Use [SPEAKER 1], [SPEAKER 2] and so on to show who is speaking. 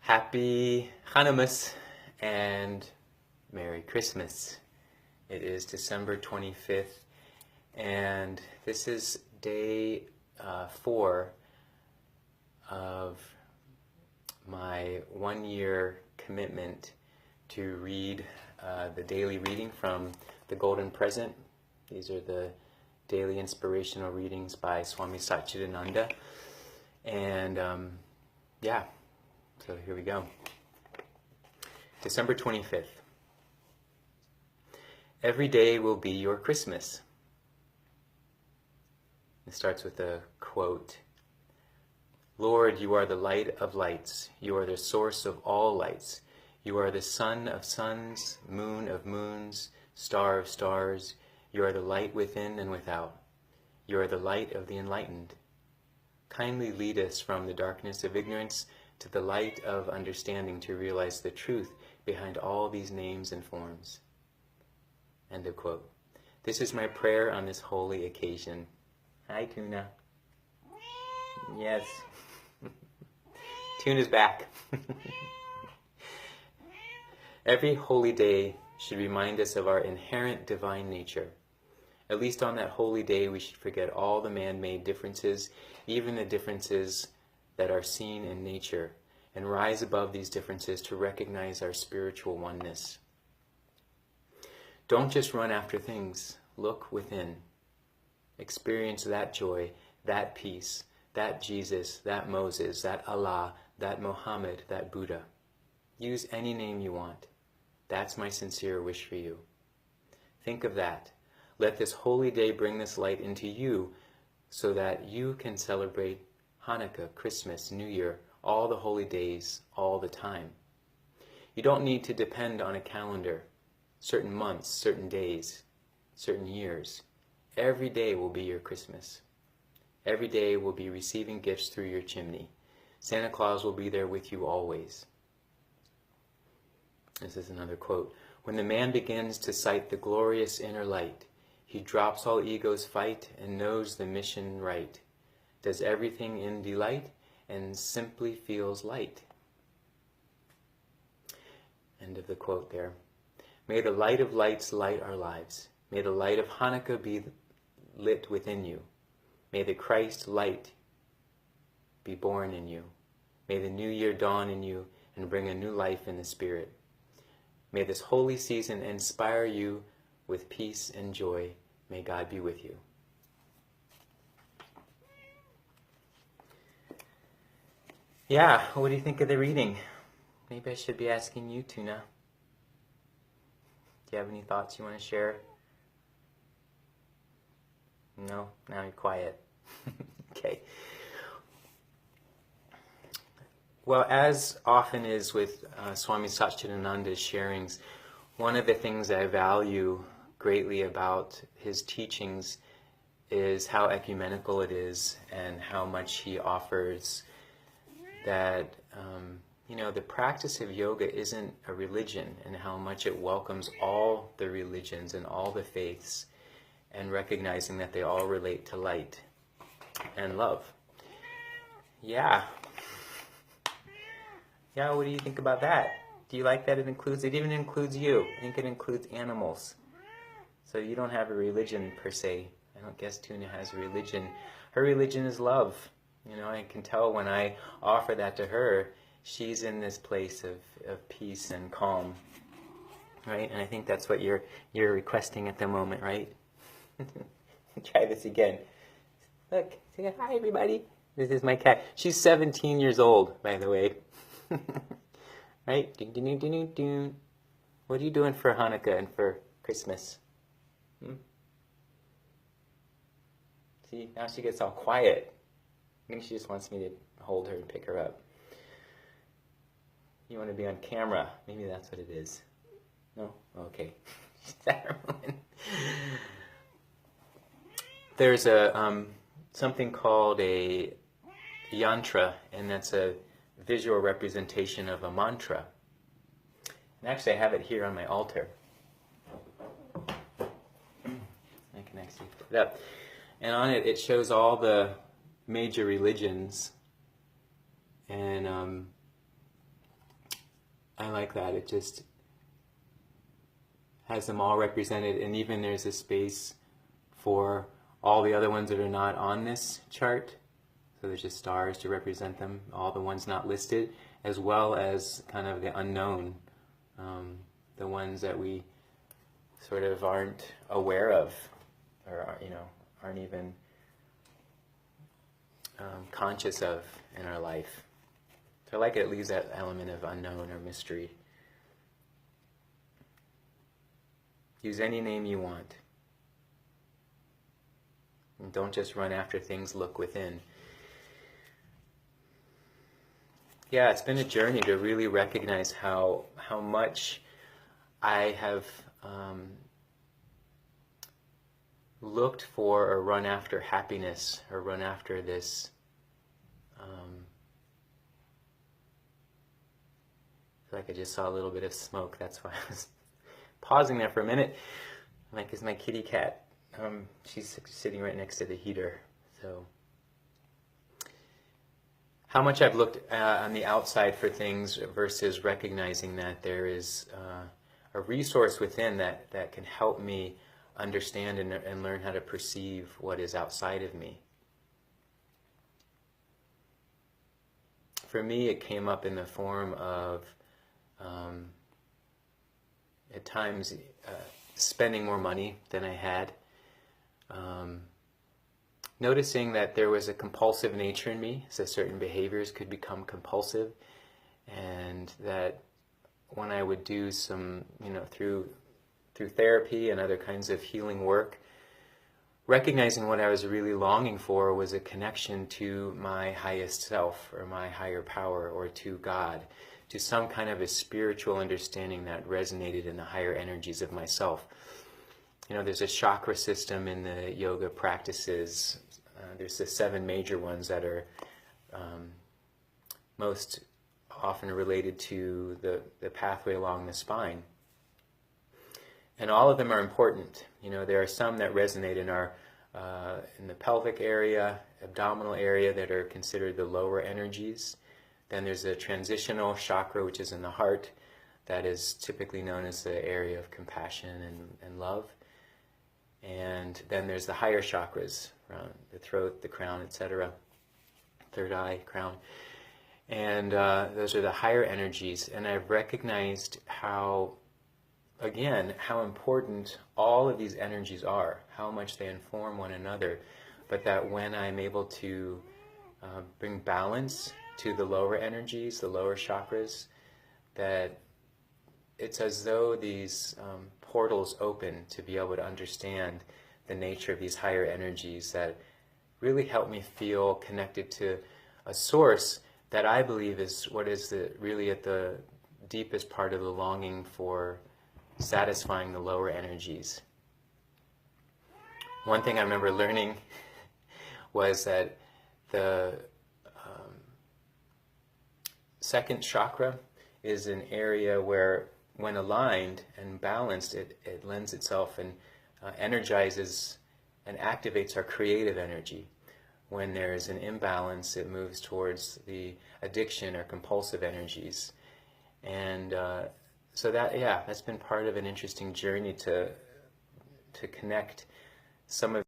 [SPEAKER 1] Happy Hanukkah and Merry Christmas. It is December 25th, and this is day 4 of my 1-year commitment to read the daily reading from the Golden Present. These are the daily inspirational readings by Swami Satchidananda. And so here we go. December 25th. Every day will be your Christmas. It starts with a quote. Lord, you are the light of lights. You are the source of all lights. You are the sun of suns, moon of moons, star of stars. You are the light within and without. You are the light of the enlightened. Kindly lead us from the darkness of ignorance to the light of understanding to realize the truth behind all these names and forms. End of quote. This is my prayer on this holy occasion. Hi, Tuna. Yes. Tuna's back. Every holy day should remind us of our inherent divine nature. At least on that holy day, we should forget all the man-made differences, even the differences that are seen in nature, and rise above these differences to recognize our spiritual oneness. Don't just run after things. Look within. Experience that joy, that peace, that Jesus, that Moses, that Allah, that Muhammad, that Buddha. Use any name you want. That's my sincere wish for you. Think of that. Let this holy day bring this light into you so that you can celebrate Hanukkah, Christmas, New Year, all the holy days, all the time. You don't need to depend on a calendar, certain months, certain days, certain years. Every day will be your Christmas. Every day will be receiving gifts through your chimney. Santa Claus will be there with you always. This is another quote. When the man begins to sight the glorious inner light, he drops all ego's fight and knows the mission right, does everything in delight and simply feels light. End of the quote there. May the light of lights light our lives. May the light of Hanukkah be lit within you. May the Christ light be born in you. May the new year dawn in you and bring a new life in the spirit. May this holy season inspire you with peace and joy. May God be with you. Yeah, what do you think of the reading? Maybe I should be asking you, Tuna. Do you have any thoughts you want to share? No? Now you're quiet. Okay. Well, as often is with Swami Satchidananda's sharings, one of the things I value greatly about his teachings is how ecumenical it is and how much he offers that, the practice of yoga isn't a religion, and how much it welcomes all the religions and all the faiths, and recognizing that they all relate to light and love. Yeah, what do you think about that? Do you like that it even includes you? I think it includes animals. So you don't have a religion per se. I don't guess Tuna has a religion. Her religion is love. I can tell when I offer that to her, she's in this place of peace and calm. Right? And I think that's what you're requesting at the moment, right? Try this again. Look, say hi everybody. This is my cat. She's 17 years old, by the way. Right? What are you doing for Hanukkah and for Christmas? See, now she gets all quiet. I think she just wants me to hold her and pick her up. You want to be on camera. Maybe that's what it is. No? Okay. There's something called a yantra, and that's a visual representation of a mantra. And actually I have it here on my altar. I can actually put it up. And on it, it shows all the major religions. And I like that. It just has them all represented, and even there's a space for all the other ones that are not on this chart. So there's just stars to represent them, all the ones not listed, as well as kind of the unknown, the ones that we sort of aren't aware of, or aren't even conscious of in our life. So I like it leaves that element of unknown or mystery. Use any name you want. And don't just run after things, look within. Yeah, it's been a journey to really recognize how much I have looked for or run after happiness, or run after this I feel like I just saw a little bit of smoke. That's why I was pausing there for a minute. Like, is my kitty cat. She's sitting right next to the heater. So, how much I've looked on the outside for things versus recognizing that there is a resource within that can help me understand and learn how to perceive what is outside of me. For me, it came up in the form of at times spending more money than I had, noticing that there was a compulsive nature in me, so certain behaviors could become compulsive, and that when I would do some, through therapy and other kinds of healing work, recognizing what I was really longing for was a connection to my highest self, or my higher power, or to God, to some kind of a spiritual understanding that resonated in the higher energies of myself. There's a chakra system in the yoga practices. There's the 7 major ones that are most often related to the pathway along the spine. And all of them are important. There are some that resonate in the pelvic area, abdominal area, that are considered the lower energies. Then there's a transitional chakra, which is in the heart, that is typically known as the area of compassion and love. And then there's the higher chakras, around the throat, the crown, etc. Third eye, crown. And those are the higher energies. And I've recognized how important all of these energies are, how much they inform one another, but that when I'm able to bring balance to the lower energies, the lower chakras, that it's as though these portals open to be able to understand the nature of these higher energies that really help me feel connected to a source that I believe is what is really at the deepest part of the longing for satisfying the lower energies. One thing I remember learning was that the second chakra is an area where, when aligned and balanced, it lends itself and energizes and activates our creative energy. When there is an imbalance, it moves towards the addiction or compulsive energies. And so that's been part of an interesting journey to connect some of